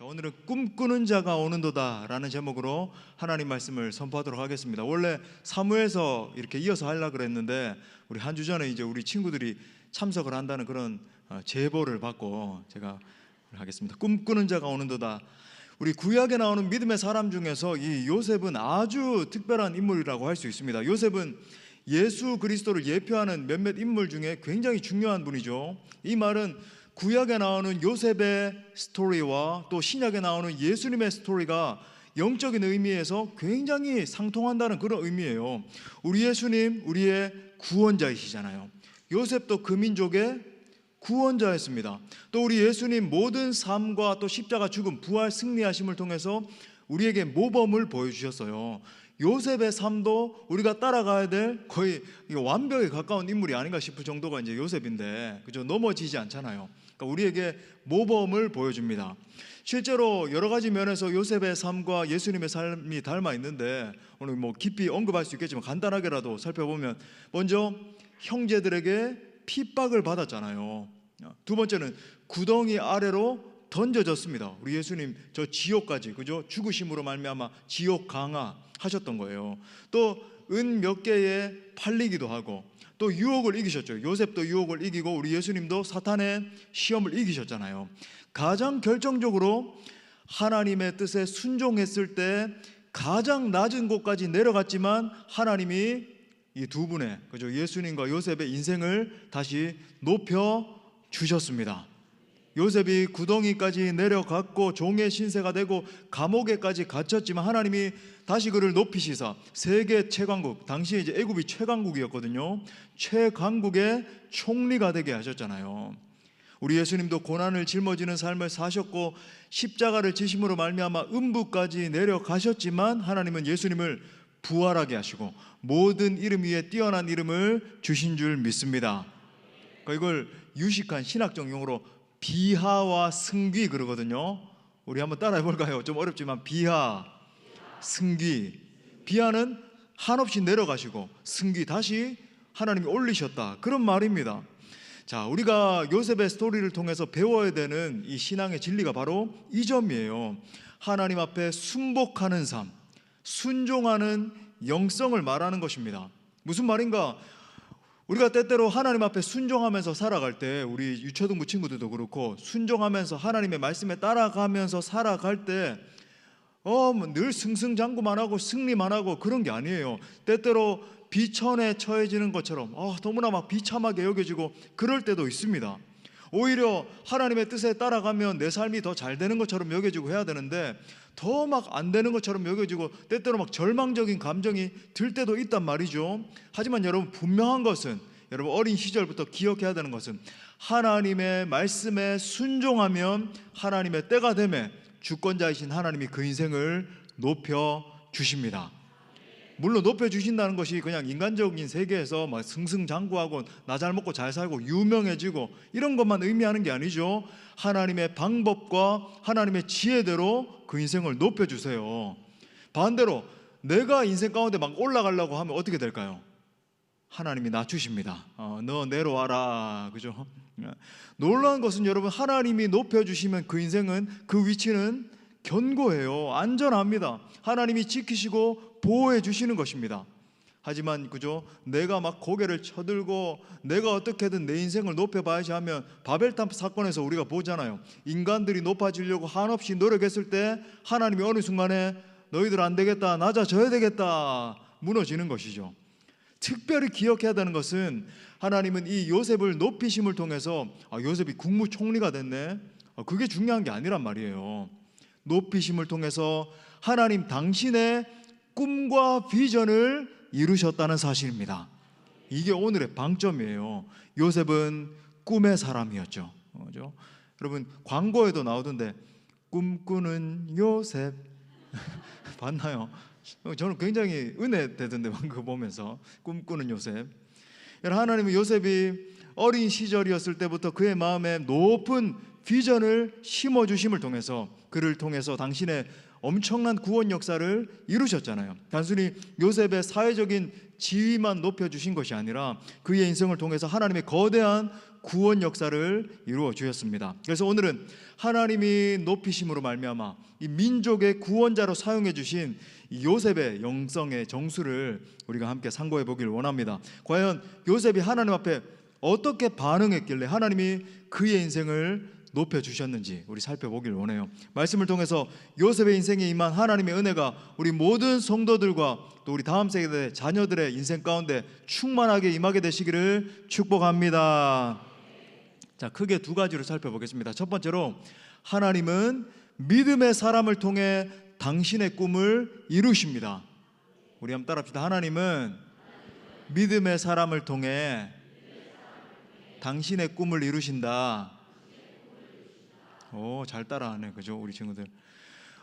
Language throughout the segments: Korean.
오늘은 꿈꾸는 자가 오는도다 라는 제목으로 하나님 말씀을 선포하도록 하겠습니다. 원래 사무에서 이렇게 이어서 하려고 그랬는데 우리 한 주 전에 이제 우리 친구들이 참석을 한다는 그런 제보를 받고 제가 하겠습니다. 꿈꾸는 자가 오는도다. 우리 구약에 나오는 믿음의 사람 중에서 이 요셉은 아주 특별한 인물이라고 할 수 있습니다. 요셉은 예수 그리스도를 예표하는 몇몇 인물 중에 굉장히 중요한 분이죠. 이 말은 구약에 나오는 요셉의 스토리와 또 신약에 나오는 예수님의 스토리가 영적인 의미에서 굉장히 상통한다는 그런 의미예요. 우리 예수님 우리의 구원자이시잖아요. 요셉도 그 민족의 구원자였습니다. 또 우리 예수님 모든 삶과 또 십자가 죽음 부활 승리하심을 통해서 우리에게 모범을 보여주셨어요. 요셉의 삶도 우리가 따라가야 될 거의 완벽에 가까운 인물이 아닌가 싶을 정도가 이제 요셉인데, 그죠? 넘어지지 않잖아요. 그러니까 우리에게 모범을 보여줍니다. 실제로 여러 가지 면에서 요셉의 삶과 예수님의 삶이 닮아 있는데 오늘 뭐 깊이 언급할 수 있겠지만 간단하게라도 살펴보면, 먼저 형제들에게 핍박을 받았잖아요. 두 번째는 구덩이 아래로 던져졌습니다. 우리 예수님 저 지옥까지, 그죠? 죽으심으로 말미암아 지옥 강화 하셨던 거예요. 또 은 몇 개에 팔리기도 하고, 또 유혹을 이기셨죠. 요셉도 유혹을 이기고 우리 예수님도 사탄의 시험을 이기셨잖아요. 가장 결정적으로 하나님의 뜻에 순종했을 때 가장 낮은 곳까지 내려갔지만 하나님이 이 두 분의, 그죠? 예수님과 요셉의 인생을 다시 높여 주셨습니다. 요셉이 구덩이까지 내려갔고 종의 신세가 되고 감옥에까지 갇혔지만 하나님이 다시 그를 높이시사 세계 최강국, 당시에 이제 애굽이 최강국이었거든요. 최강국의 총리가 되게 하셨잖아요. 우리 예수님도 고난을 짊어지는 삶을 사셨고 십자가를 지심으로 말미암아 음부까지 내려가셨지만 하나님은 예수님을 부활하게 하시고 모든 이름 위에 뛰어난 이름을 주신 줄 믿습니다. 이걸 유식한 신학적 용어로 비하와 승귀 그러거든요. 우리 한번 따라해 볼까요? 좀 어렵지만 비하, 승귀. 비하는 한없이 내려가시고 승귀 다시 하나님이 올리셨다, 그런 말입니다. 자, 우리가 요셉의 스토리를 통해서 배워야 되는 이 신앙의 진리가 바로 이 점이에요. 하나님 앞에 순복하는 삶, 순종하는 영성을 말하는 것입니다. 무슨 말인가? 우리가 때때로 하나님 앞에 순종하면서 살아갈 때, 우리 유초등부 친구들도 그렇고 순종하면서 하나님의 말씀에 따라가면서 살아갈 때 늘 승승장구만 하고 승리만 하고 그런 게 아니에요. 때때로 비천에 처해지는 것처럼 너무나 막 비참하게 여겨지고 그럴 때도 있습니다. 오히려 하나님의 뜻에 따라가면 내 삶이 더 잘 되는 것처럼 여겨지고 해야 되는데 더 막 안 되는 것처럼 여겨지고 때때로 막 절망적인 감정이 들 때도 있단 말이죠. 하지만 여러분, 분명한 것은, 여러분 어린 시절부터 기억해야 되는 것은, 하나님의 말씀에 순종하면 하나님의 때가 되매 주권자이신 하나님이 그 인생을 높여 주십니다. 물론 높여 주신다는 것이 그냥 인간적인 세계에서 막 승승장구하고 나 잘 먹고 잘 살고 유명해지고 이런 것만 의미하는 게 아니죠. 하나님의 방법과 하나님의 지혜대로 그 인생을 높여 주세요. 반대로 내가 인생 가운데 막 올라가려고 하면 어떻게 될까요? 하나님이 낮추십니다. 너 내려와라, 그죠? 놀라운 것은 여러분, 하나님이 높여주시면 그 인생은, 그 위치는 견고해요. 안전합니다. 하나님이 지키시고 보호해 주시는 것입니다. 하지만 그죠? 내가 막 고개를 쳐들고 내가 어떻게든 내 인생을 높여봐야지 하면, 바벨탑 사건에서 우리가 보잖아요. 인간들이 높아지려고 한없이 노력했을 때 하나님이 어느 순간에 너희들 안 되겠다, 낮아져야 되겠다, 무너지는 것이죠. 특별히 기억해야 되는 것은, 하나님은 이 요셉을 높이심을 통해서 요셉이 국무총리가 됐네, 그게 중요한 게 아니란 말이에요. 높이심을 통해서 하나님 당신의 꿈과 비전을 이루셨다는 사실입니다. 이게 오늘의 방점이에요. 요셉은 꿈의 사람이었죠. 그렇죠? 여러분 광고에도 나오던데 꿈꾸는 요셉 봤나요? 저는 굉장히 은혜되던데 그거 보면서, 꿈꾸는 요셉. 하나님은 요셉이 어린 시절이었을 때부터 그의 마음에 높은 비전을 심어주심을 통해서, 그를 통해서 당신의 엄청난 구원 역사를 이루셨잖아요. 단순히 요셉의 사회적인 지위만 높여주신 것이 아니라 그의 인생을 통해서 하나님의 거대한 구원 역사를 이루어 주셨습니다. 그래서 오늘은 하나님이 높이심으로 말미암아 이 민족의 구원자로 사용해 주신 요셉의 영성의 정수를 우리가 함께 상고해 보길 원합니다. 과연 요셉이 하나님 앞에 어떻게 반응했길래 하나님이 그의 인생을 높여주셨는지 우리 살펴보길 원해요. 말씀을 통해서 요셉의 인생에 임한 하나님의 은혜가 우리 모든 성도들과 또 우리 다음 세대 자녀들의 인생 가운데 충만하게 임하게 되시기를 축복합니다. 자, 크게 두 가지로 살펴보겠습니다. 첫 번째로, 하나님은 믿음의 사람을 통해 당신의 꿈을 이루십니다. 우리 한번 따라합시다. 하나님은 믿음의 사람을 통해 당신의 꿈을 이루신다. 오, 잘 따라하네, 그죠? 우리 친구들.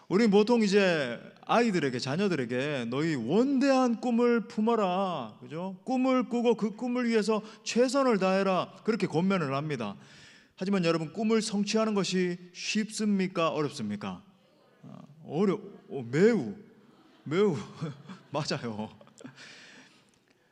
우리 보통 이제 아이들에게, 자녀들에게 너희 원대한 꿈을 품어라, 그죠? 꿈을 꾸고 그 꿈을 위해서 최선을 다해라, 그렇게 권면을 합니다. 하지만 여러분, 꿈을 성취하는 것이 쉽습니까? 어렵습니까? 매우 맞아요.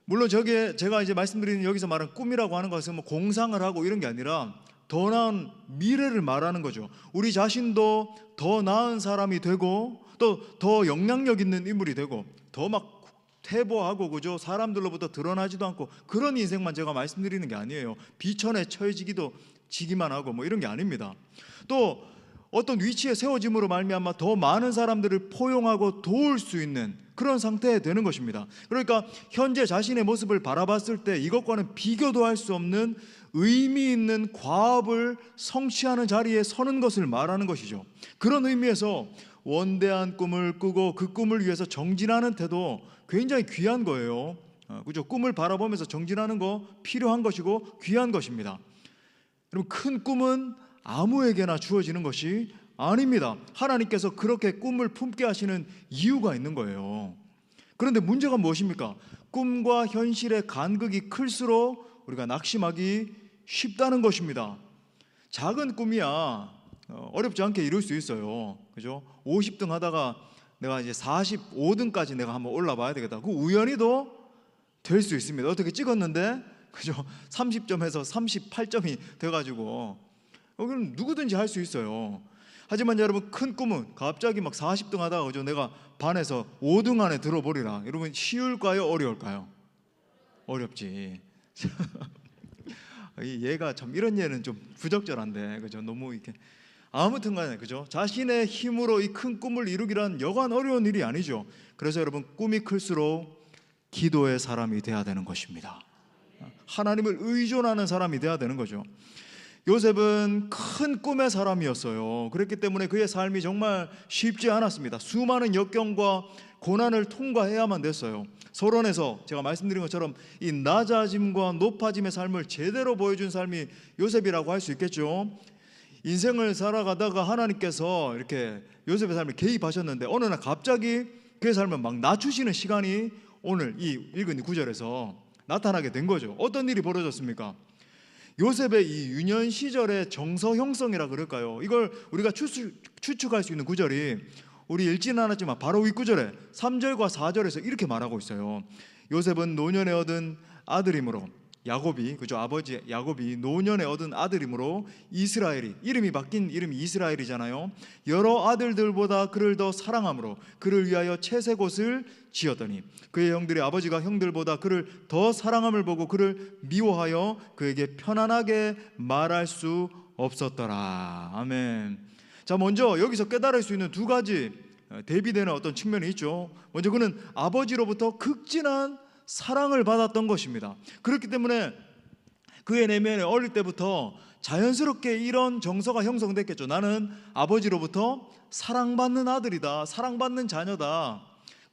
물론 제가 이제 말씀드리는 여기서 말하는 꿈이라고 하는 것은 뭐 공상을 하고 이런 게 아니라 더 나은 미래를 말하는 거죠. 우리 자신도 더 나은 사람이 되고 또 더 영향력 있는 인물이 되고 더 막 퇴보하고, 그죠? 사람들로부터 드러나지도 않고 그런 인생만 제가 말씀드리는 게 아니에요. 비천에 처해지기만 하고 뭐 이런 게 아닙니다. 또 어떤 위치에 세워짐으로 말미암아 더 많은 사람들을 포용하고 도울 수 있는 그런 상태에 되는 것입니다. 그러니까 현재 자신의 모습을 바라봤을 때 이것과는 비교도 할 수 없는 의미 있는 과업을 성취하는 자리에 서는 것을 말하는 것이죠. 그런 의미에서 원대한 꿈을 꾸고 그 꿈을 위해서 정진하는 태도 굉장히 귀한 거예요. 그죠? 꿈을 바라보면서 정진하는 거 필요한 것이고 귀한 것입니다. 여러분, 큰 꿈은 아무에게나 주어지는 것이 아닙니다. 하나님께서 그렇게 꿈을 품게 하시는 이유가 있는 거예요. 그런데 문제가 무엇입니까? 꿈과 현실의 간극이 클수록 우리가 낙심하기 쉽다는 것입니다. 작은 꿈이야 어렵지 않게 이룰 수 있어요. 그죠? 50등 하다가 내가 이제 45등까지 내가 한번 올라봐야 되겠다. 그 우연히도 될 수 있습니다. 어떻게 찍었는데, 그죠? 30점에서 38점이 돼가지고 그럼 누구든지 할 수 있어요. 하지만 여러분, 큰 꿈은 갑자기 막 40등 하다가, 그죠? 내가 반에서 5등 안에 들어버리라. 여러분, 쉬울까요? 어려울까요? 어렵지. 얘가 참, 이런 예는 좀 부적절한데, 그죠? 너무 이렇게 아무튼 간에, 그죠? 자신의 힘으로 이 큰 꿈을 이루기란 여간 어려운 일이 아니죠. 그래서 여러분, 꿈이 클수록 기도의 사람이 돼야 되는 것입니다. 하나님을 의존하는 사람이 돼야 되는 거죠. 요셉은 큰 꿈의 사람이었어요. 그렇기 때문에 그의 삶이 정말 쉽지 않았습니다. 수많은 역경과 고난을 통과해야만 됐어요. 서론에서 제가 말씀드린 것처럼 이 낮아짐과 높아짐의 삶을 제대로 보여준 삶이 요셉이라고 할 수 있겠죠. 인생을 살아가다가 하나님께서 이렇게 요셉의 삶에 개입하셨는데 어느 날 갑자기 그의 삶을 막 낮추시는 시간이 오늘 이 읽은 구절에서 나타나게 된 거죠. 어떤 일이 벌어졌습니까? 요셉의 이 유년 시절의 정서 형성이라 그럴까요? 이걸 우리가 추측할 수 있는 구절이 우리 읽지는 않았지만 바로 위 구절에 3절과 4절에서 이렇게 말하고 있어요. 요셉은 노년에 얻은 아들이므로, 야곱이, 그죠? 아버지 야곱이 노년에 얻은 아들이므로 이스라엘이, 이름이 바뀐 이름이 이스라엘이잖아요. 여러 아들들보다 그를 더 사랑함으로 그를 위하여 채색옷을 지었더니 그의 형들의 아버지가 형들보다 그를 더 사랑함을 보고 그를 미워하여 그에게 편안하게 말할 수 없었더라. 아멘. 자, 먼저 여기서 깨달을 수 있는 두 가지 대비되는 어떤 측면이 있죠. 먼저 그는 아버지로부터 극진한 사랑을 받았던 것입니다. 그렇기 때문에 그의 내면에 어릴 때부터 자연스럽게 이런 정서가 형성됐겠죠. 나는 아버지로부터 사랑받는 아들이다, 사랑받는 자녀다.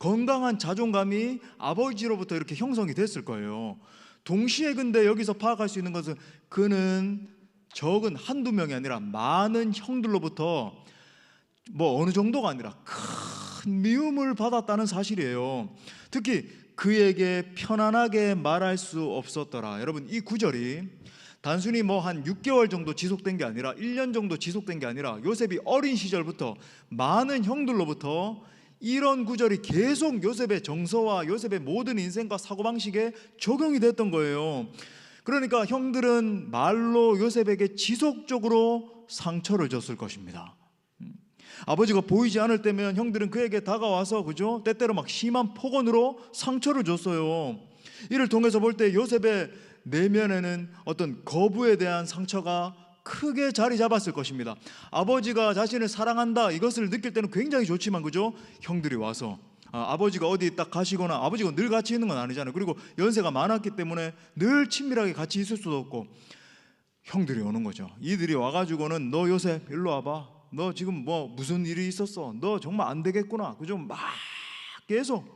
건강한 자존감이 아버지로부터 이렇게 형성이 됐을 거예요. 동시에 근데 여기서 파악할 수 있는 것은 그는 적은 한두 명이 아니라 많은 형들로부터 뭐 어느 정도가 아니라 큰 미움을 받았다는 사실이에요. 특히 그에게 편안하게 말할 수 없었더라. 여러분, 이 구절이 단순히 뭐 한 6개월 정도 지속된 게 아니라 1년 정도 지속된 게 아니라 요셉이 어린 시절부터 많은 형들로부터 이런 구절이 계속 요셉의 정서와 요셉의 모든 인생과 사고방식에 적용이 됐던 거예요. 그러니까 형들은 말로 요셉에게 지속적으로 상처를 줬을 것입니다. 아버지가 보이지 않을 때면 형들은 그에게 다가와서 그죠? 때때로 막 심한 폭언으로 상처를 줬어요. 이를 통해서 볼 때 요셉의 내면에는 어떤 거부에 대한 상처가 크게 자리 잡았을 것입니다. 아버지가 자신을 사랑한다 이것을 느낄 때는 굉장히 좋지만 그죠? 형들이 와서 아버지가 어디 딱 가시거나, 아버지가 늘 같이 있는 건 아니잖아요. 그리고 연세가 많았기 때문에 늘 친밀하게 같이 있을 수도 없고 형들이 오는 거죠. 이들이 와가지고는 너 요셉 일로 와봐, 너 지금 뭐 무슨 일이 있었어, 너 정말 안 되겠구나, 그죠? 막 계속.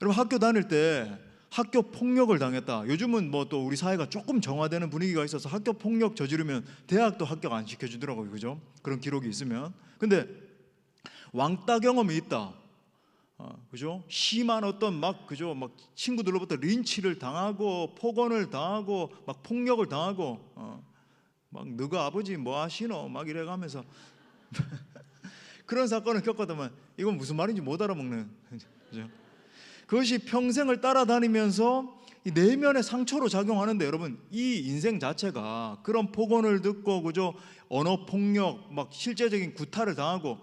여러분 학교 다닐 때 학교 폭력을 당했다. 요즘은 뭐 또 우리 사회가 조금 정화되는 분위기가 있어서 학교 폭력 저지르면 대학도 합격 안 시켜주더라고요, 그죠? 그런 기록이 있으면. 근데 왕따 경험이 있다, 그죠? 심한 어떤 막 그죠? 막 친구들로부터 린치를 당하고 폭언을 당하고 막 폭력을 당하고 막 너가 아버지 뭐 하시노 막 이래가면서 그런 사건을 겪었다면 이건 무슨 말인지 못 알아먹는, 그죠? 그것이 평생을 따라다니면서 이 내면의 상처로 작용하는데, 여러분 이 인생 자체가 그런 폭언을 듣고 그죠? 언어 폭력 막 실제적인 구타를 당하고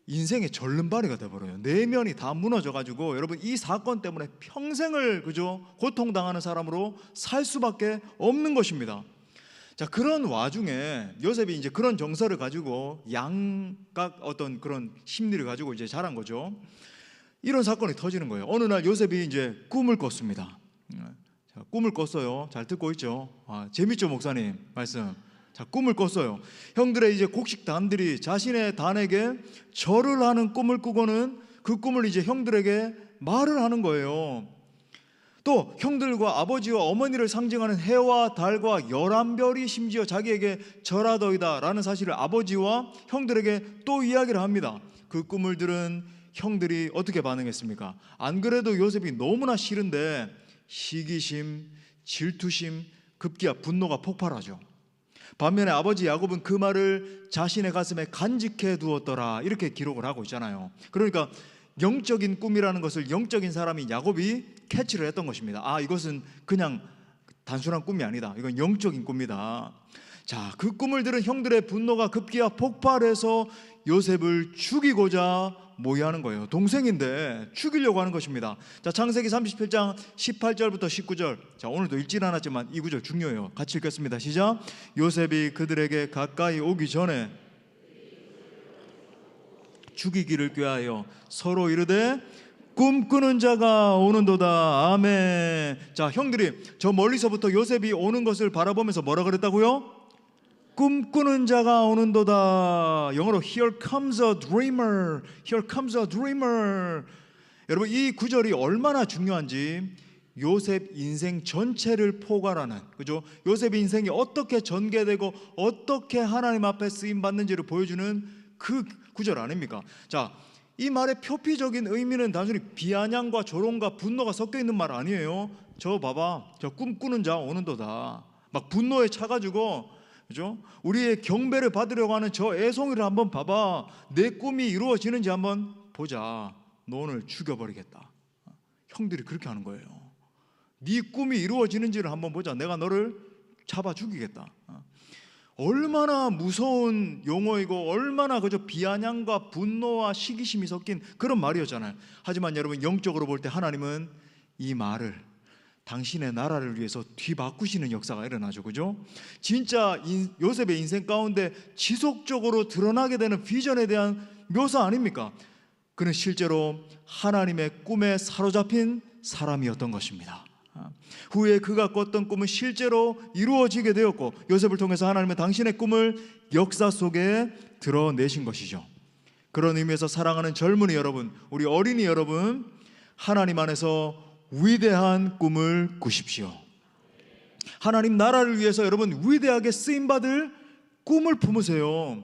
인생의 절름발이가 돼버려요. 내면이 다 무너져가지고 여러분 이 사건 때문에 평생을 그죠? 고통당하는 사람으로 살 수밖에 없는 것입니다. 자, 그런 와중에 요셉이 이제 그런 정서를 가지고 양각 어떤 그런 심리를 가지고 이제 자란 거죠. 이런 사건이 터지는 거예요. 어느 날 요셉이 이제 꿈을 꿨습니다. 자, 꿈을 꿨어요. 잘 듣고 있죠? 재밌죠, 목사님 말씀? 자, 꿈을 꿨어요. 형들의 이제 곡식단들이 자신의 단에게 절을 하는 꿈을 꾸고는 그 꿈을 이제 형들에게 말을 하는 거예요. 또 형들과 아버지와 어머니를 상징하는 해와 달과 11별이 심지어 자기에게 절하더이다 라는 사실을 아버지와 형들에게 또 이야기를 합니다. 그 꿈을 들은 형들이 어떻게 반응했습니까? 안 그래도 요셉이 너무나 싫은데 시기심, 질투심, 급기야 분노가 폭발하죠. 반면에 아버지 야곱은 그 말을 자신의 가슴에 간직해 두었더라 이렇게 기록을 하고 있잖아요. 그러니까 영적인 꿈이라는 것을 영적인 사람인 야곱이 캐치를 했던 것입니다. 이것은 그냥 단순한 꿈이 아니다, 이건 영적인 꿈이다. 자, 그 꿈을 들은 형들의 분노가 급기야 폭발해서 요셉을 죽이고자 모의하는 거예요. 동생인데 죽이려고 하는 것입니다. 자, 창세기 37장 18절부터 19절. 자, 오늘도 읽진 않았지만 이 구절 중요해요. 같이 읽겠습니다. 시작. 요셉이 그들에게 가까이 오기 전에 죽이기를 꾀하여 서로 이르되 꿈꾸는 자가 오는도다. 아멘. 자, 형들이 저 멀리서부터 요셉이 오는 것을 바라보면서 뭐라 그랬다고요? 꿈꾸는 자가 오는도다. 영어로 Here comes a dreamer. Here comes a dreamer. 여러분 이 구절이 얼마나 중요한지 요셉 인생 전체를 포괄하는, 그죠? 요셉의 인생이 어떻게 전개되고 어떻게 하나님 앞에 쓰임 받는지를 보여주는 그 구절 아닙니까? 자, 이 말의 표피적인 의미는 단순히 비아냥과 조롱과 분노가 섞여 있는 말 아니에요. 저 봐봐, 저 꿈꾸는 자 오는도다. 막 분노에 차가지고, 그죠? 우리의 경배를 받으려고 하는 저 애송이를 한번 봐봐. 내 꿈이 이루어지는지 한번 보자. 너 오늘 죽여버리겠다. 형들이 그렇게 하는 거예요. 네 꿈이 이루어지는지를 한번 보자. 내가 너를 잡아 죽이겠다. 얼마나 무서운 용어이고 얼마나 그저 비아냥과 분노와 시기심이 섞인 그런 말이었잖아요. 하지만 여러분 영적으로 볼 때 하나님은 이 말을 당신의 나라를 위해서 뒤바꾸시는 역사가 일어나죠, 그죠? 진짜 요셉의 인생 가운데 지속적으로 드러나게 되는 비전에 대한 묘사 아닙니까? 그는 실제로 하나님의 꿈에 사로잡힌 사람이었던 것입니다. 후에 그가 꿨던 꿈은 실제로 이루어지게 되었고 요셉을 통해서 하나님은 당신의 꿈을 역사 속에 드러내신 것이죠. 그런 의미에서 사랑하는 젊은이 여러분, 우리 어린이 여러분, 하나님 안에서 위대한 꿈을 꾸십시오. 하나님 나라를 위해서 여러분 위대하게 쓰임받을 꿈을 품으세요.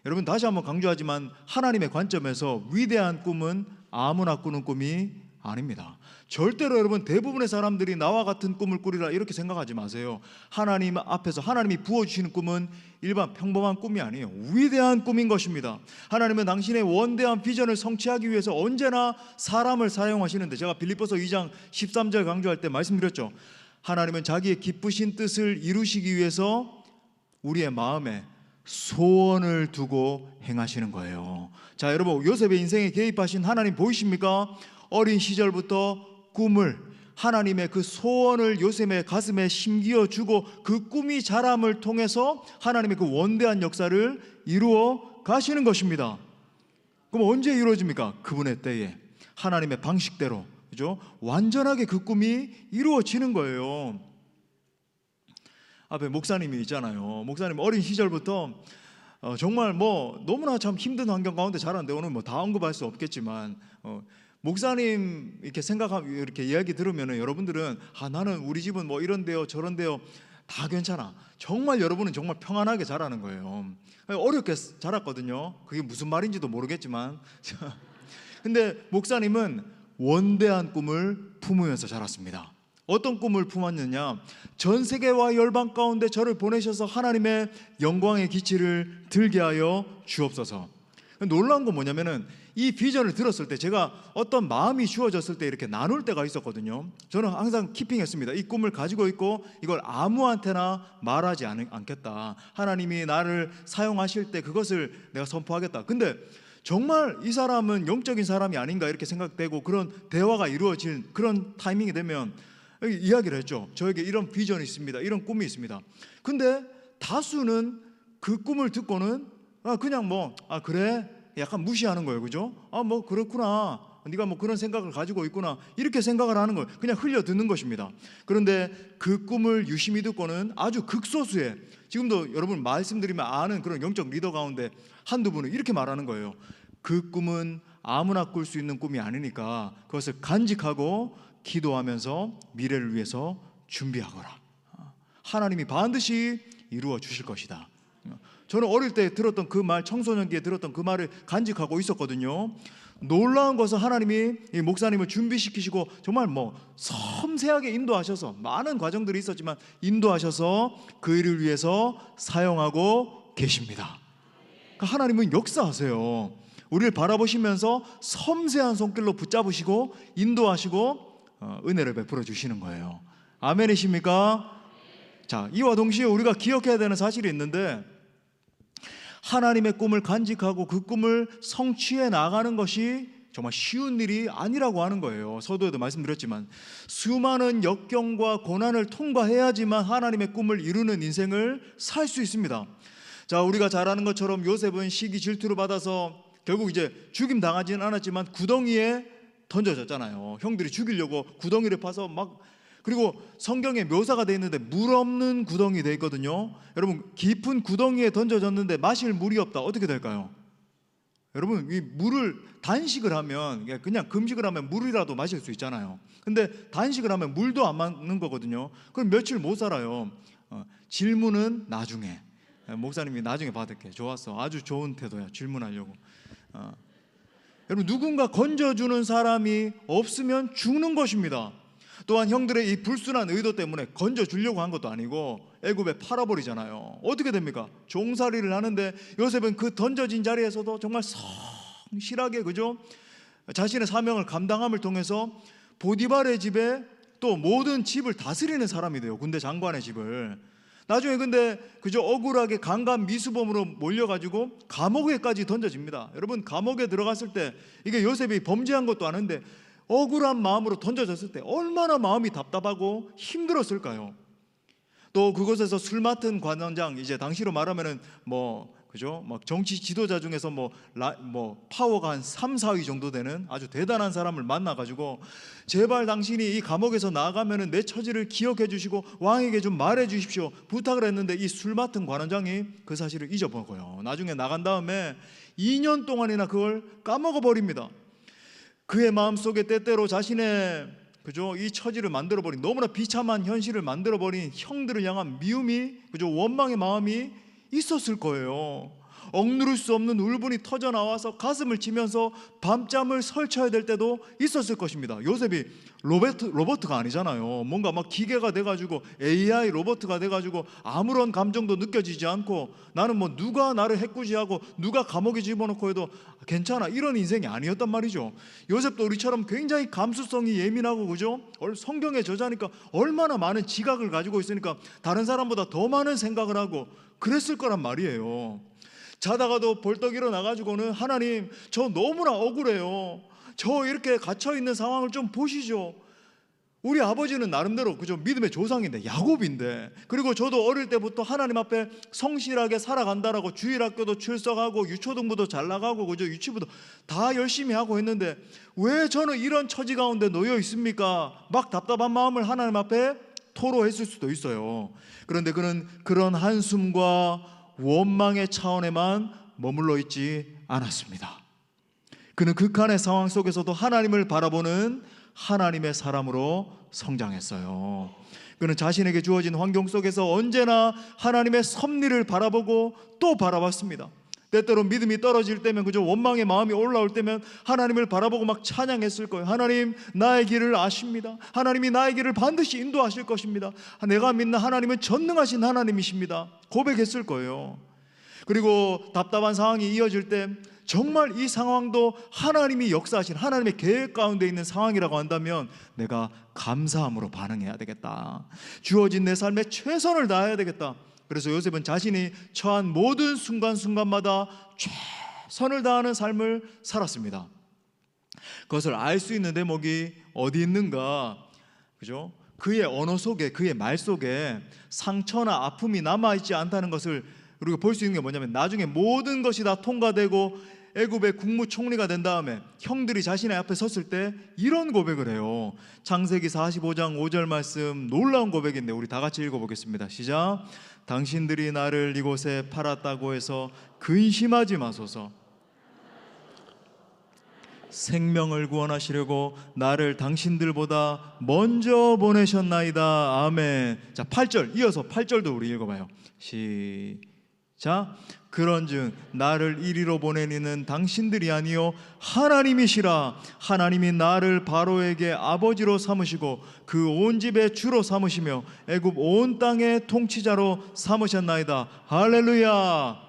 여러분 다시 한번 강조하지만 하나님의 관점에서 위대한 꿈은 아무나 꾸는 꿈이 아닙니다. 절대로 여러분 대부분의 사람들이 나와 같은 꿈을 꾸리라 이렇게 생각하지 마세요. 하나님 앞에서 하나님이 부어주시는 꿈은 일반 평범한 꿈이 아니에요. 위대한 꿈인 것입니다. 하나님은 당신의 원대한 비전을 성취하기 위해서 언제나 사람을 사용하시는데, 제가 빌립보서 2장 13절 강조할 때 말씀드렸죠. 하나님은 자기의 기쁘신 뜻을 이루시기 위해서 우리의 마음에 소원을 두고 행하시는 거예요. 자, 여러분, 요셉의 인생에 개입하신 하나님 보이십니까? 어린 시절부터 꿈을, 하나님의 그 소원을 요셉의 가슴에 심기어 주고 그 꿈이 자람을 통해서 하나님의 그 원대한 역사를 이루어 가시는 것입니다. 그럼 언제 이루어집니까? 그분의 때에, 하나님의 방식대로, 그죠? 완전하게 그 꿈이 이루어지는 거예요. 앞에 목사님이 있잖아요. 목사님 어린 시절부터 정말 뭐 너무나 참 힘든 환경 가운데 자랐는데, 오늘 뭐 다 언급할 수 없겠지만 목사님 이렇게 생각하고 이렇게 이야기 들으면은 여러분들은 나는 우리 집은 뭐 이런데요 저런데요 다 괜찮아. 정말 여러분은 정말 평안하게 자라는 거예요. 어렵게 자랐거든요. 그게 무슨 말인지도 모르겠지만 근데 목사님은 원대한 꿈을 품으면서 자랐습니다. 어떤 꿈을 품었느냐? 전 세계와 열방 가운데 저를 보내셔서 하나님의 영광의 기치를 들게 하여 주옵소서. 놀라운 건 뭐냐면은 이 비전을 들었을 때 제가 어떤 마음이 주어졌을 때 이렇게 나눌 때가 있었거든요. 저는 항상 키핑했습니다. 이 꿈을 가지고 있고 이걸 아무한테나 말하지 않겠다. 하나님이 나를 사용하실 때 그것을 내가 선포하겠다. 근데 정말 이 사람은 영적인 사람이 아닌가 이렇게 생각되고 그런 대화가 이루어진 그런 타이밍이 되면 이야기를 했죠. 저에게 이런 비전이 있습니다. 이런 꿈이 있습니다. 근데 다수는 그 꿈을 듣고는 그냥 그래? 약간 무시하는 거예요. 그죠? 뭐 그렇구나. 네가 뭐 그런 생각을 가지고 있구나. 이렇게 생각을 하는 거예요. 그냥 흘려 듣는 것입니다. 그런데 그 꿈을 유심히 듣고는 아주 극소수의, 지금도 여러분 말씀드리면 아는 그런 영적 리더 가운데 한두 분은 이렇게 말하는 거예요. 그 꿈은 아무나 꿀 수 있는 꿈이 아니니까 그것을 간직하고 기도하면서 미래를 위해서 준비하거라. 하나님이 반드시 이루어 주실 것이다. 저는 어릴 때 들었던 그 말, 청소년기에 들었던 그 말을 간직하고 있었거든요. 놀라운 것은 하나님이 이 목사님을 준비시키시고 정말 섬세하게 인도하셔서, 많은 과정들이 있었지만 인도하셔서 그 일을 위해서 사용하고 계십니다. 그러니까 하나님은 역사하세요. 우리를 바라보시면서 섬세한 손길로 붙잡으시고 인도하시고 은혜를 베풀어 주시는 거예요. 아멘이십니까? 자, 이와 동시에 우리가 기억해야 되는 사실이 있는데, 하나님의 꿈을 간직하고 그 꿈을 성취해 나가는 것이 정말 쉬운 일이 아니라고 하는 거예요. 서두에도 말씀드렸지만 수많은 역경과 고난을 통과해야지만 하나님의 꿈을 이루는 인생을 살 수 있습니다. 자, 우리가 잘 아는 것처럼 요셉은 시기 질투를 받아서 결국 이제 죽임 당하지는 않았지만 구덩이에 던져졌잖아요. 형들이 죽이려고 구덩이를 파서 그리고 성경에 묘사가 되어 있는데 물 없는 구덩이 되어 있거든요. 여러분, 깊은 구덩이에 던져졌는데 마실 물이 없다. 어떻게 될까요? 여러분, 이 물을 단식을 하면, 그냥 금식을 하면 물이라도 마실 수 있잖아요. 근데 단식을 하면 물도 안 맞는 거거든요. 그럼 며칠 못 살아요. 질문은 나중에. 목사님이 나중에 받을게. 좋았어. 아주 좋은 태도야. 질문하려고. 여러분, 누군가 건져주는 사람이 없으면 죽는 것입니다. 또한 형들의 이 불순한 의도 때문에 건져주려고 한 것도 아니고 애굽에 팔아버리잖아요. 어떻게 됩니까? 종살이를 하는데 요셉은 그 던져진 자리에서도 정말 성실하게, 그죠? 자신의 사명을 감당함을 통해서 보디발의 집에 또 모든 집을 다스리는 사람이 돼요. 군대 장관의 집을. 나중에 근데 그저 억울하게 강간 미수범으로 몰려가지고 감옥에까지 던져집니다. 여러분, 감옥에 들어갔을 때 이게 요셉이 범죄한 것도 아닌데 억울한 마음으로 던져졌을 때 얼마나 마음이 답답하고 힘들었을까요? 또 그곳에서 술 맡은 관원장, 이제 당시로 말하면은 그죠? 정치 지도자 중에서 파워가 한 3, 4위 정도 되는 아주 대단한 사람을 만나가지고 제발 당신이 이 감옥에서 나가면은 내 처지를 기억해 주시고 왕에게 좀 말해 주십시오 부탁을 했는데, 이 술 맡은 관원장이 그 사실을 잊어버려요. 나중에 나간 다음에 2년 동안이나 그걸 까먹어 버립니다. 그의 마음속에 때때로 자신의 이 처지를 만들어버린, 너무나 비참한 현실을 만들어버린 형들을 향한 미움이, 원망의 마음이 있었을 거예요. 억누를 수 없는 울분이 터져 나와서 가슴을 치면서 밤잠을 설쳐야 될 때도 있었을 것입니다. 요셉이 로버트가 아니잖아요. 뭔가 막 기계가 돼가지고 AI 로버트가 돼가지고 아무런 감정도 느껴지지 않고 나는 뭐 누가 나를 해꾸지하고 누가 감옥에 집어넣고 해도 괜찮아, 이런 인생이 아니었단 말이죠. 요셉도 우리처럼 굉장히 감수성이 예민하고, 그죠? 성경의 저자니까 얼마나 많은 지각을 가지고 있으니까 다른 사람보다 더 많은 생각을 하고 그랬을 거란 말이에요. 자다가도 벌떡 일어나가지고는 하나님, 저 너무나 억울해요. 저 이렇게 갇혀있는 상황을 좀 보시죠. 우리 아버지는 나름대로 그죠, 믿음의 조상인데, 야곱인데, 그리고 저도 어릴 때부터 하나님 앞에 성실하게 살아간다라고 주일학교도 출석하고 유초등부도 잘 나가고 그죠, 유치부도 다 열심히 하고 했는데 왜 저는 이런 처지 가운데 놓여 있습니까? 막 답답한 마음을 하나님 앞에 토로했을 수도 있어요. 그런데 그는 그런 한숨과 원망의 차원에만 머물러 있지 않았습니다. 그는 극한의 상황 속에서도 하나님을 바라보는 하나님의 사람으로 성장했어요. 그는 자신에게 주어진 환경 속에서 언제나 하나님의 섭리를 바라보고 또 바라봤습니다. 때때로 믿음이 떨어질 때면, 그저 원망의 마음이 올라올 때면 하나님을 바라보고 막 찬양했을 거예요. 하나님, 나의 길을 아십니다. 하나님이 나의 길을 반드시 인도하실 것입니다. 내가 믿는 하나님은 전능하신 하나님이십니다. 고백했을 거예요. 그리고 답답한 상황이 이어질 때 정말 이 상황도 하나님이 역사하신 하나님의 계획 가운데 있는 상황이라고 한다면 내가 감사함으로 반응해야 되겠다. 주어진 내 삶에 최선을 다해야 되겠다. 그래서 요셉은 자신이 처한 모든 순간순간마다 최선을 다하는 삶을 살았습니다. 그것을 알 수 있는 대목이 어디 있는가? 그죠? 그의 언어 속에, 그의 말 속에 상처나 아픔이 남아있지 않다는 것을 우리가 볼 수 있는 게 뭐냐면, 나중에 모든 것이 다 통과되고 애굽의 국무총리가 된 다음에 형들이 자신의 앞에 섰을 때 이런 고백을 해요. 창세기 45장 5절 말씀, 놀라운 고백인데 우리 다 같이 읽어보겠습니다. 시작. 당신들이 나를 이곳에 팔았다고 해서 근심하지 마소서. 생명을 구원하시려고 나를 당신들보다 먼저 보내셨나이다. 아멘. 자, 8절 이어서 8절도 우리 읽어봐요. 시작. 그런즉 나를 이리로 보내니는 당신들이 아니요 하나님이시라. 하나님이 나를 바로에게 아버지로 삼으시고 그 온 집의 주로 삼으시며 애굽 온 땅의 통치자로 삼으셨나이다. 할렐루야.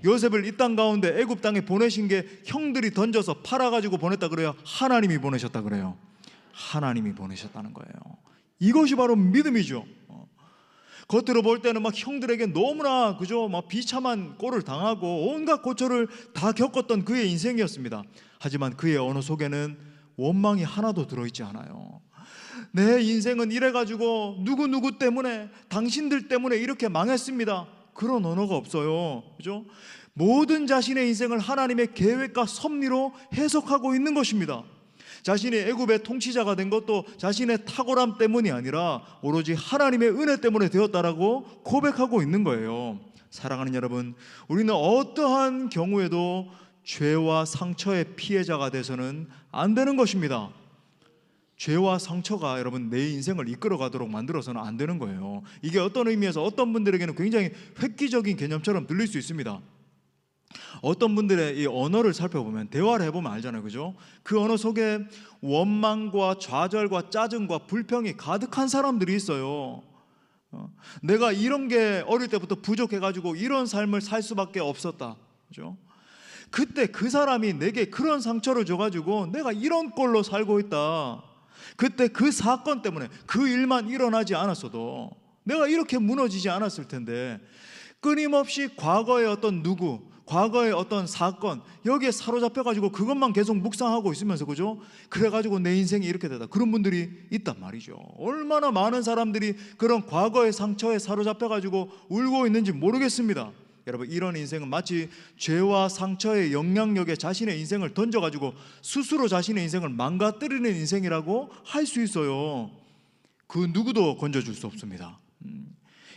요셉을 이 땅 가운데 애굽 땅에 보내신 게 형들이 던져서 팔아가지고 보냈다 그래요? 하나님이 보내셨다 그래요? 하나님이 보내셨다는 거예요. 이것이 바로 믿음이죠. 겉으로 볼 때는 막 형들에게 너무나 그죠, 막 비참한 꼴을 당하고 온갖 고초를 다 겪었던 그의 인생이었습니다. 하지만 그의 언어 속에는 원망이 하나도 들어있지 않아요. 내 인생은 이래가지고 누구누구 때문에, 당신들 때문에 이렇게 망했습니다. 그런 언어가 없어요. 그죠? 모든 자신의 인생을 하나님의 계획과 섭리로 해석하고 있는 것입니다. 자신이 애굽의 통치자가 된 것도 자신의 탁월함 때문이 아니라 오로지 하나님의 은혜 때문에 되었다라고 고백하고 있는 거예요. 사랑하는 여러분, 우리는 어떠한 경우에도 죄와 상처의 피해자가 돼서는 안 되는 것입니다. 죄와 상처가 여러분 내 인생을 이끌어가도록 만들어서는 안 되는 거예요. 이게 어떤 의미에서 어떤 분들에게는 굉장히 획기적인 개념처럼 들릴 수 있습니다. 어떤 분들의 이 언어를 살펴보면, 대화를 해보면 알잖아요. 그죠? 그 언어 속에 원망과 좌절과 짜증과 불평이 가득한 사람들이 있어요. 내가 이런 게 어릴 때부터 부족해가지고 이런 삶을 살 수밖에 없었다. 그죠? 그때 그 사람이 내게 그런 상처를 줘가지고 내가 이런 꼴로 살고 있다. 그때 그 사건 때문에 그 일만 일어나지 않았어도 내가 이렇게 무너지지 않았을 텐데, 끊임없이 과거의 어떤 누구, 과거의 어떤 사건, 여기에 사로잡혀가지고 그것만 계속 묵상하고 있으면서, 그죠? 그래가지고 내 인생이 이렇게 되다. 그런 분들이 있단 말이죠. 얼마나 많은 사람들이 그런 과거의 상처에 사로잡혀가지고 울고 있는지 모르겠습니다. 여러분, 이런 인생은 마치 죄와 상처의 영향력에 자신의 인생을 던져가지고 스스로 자신의 인생을 망가뜨리는 인생이라고 할 수 있어요. 그 누구도 건져줄 수 없습니다.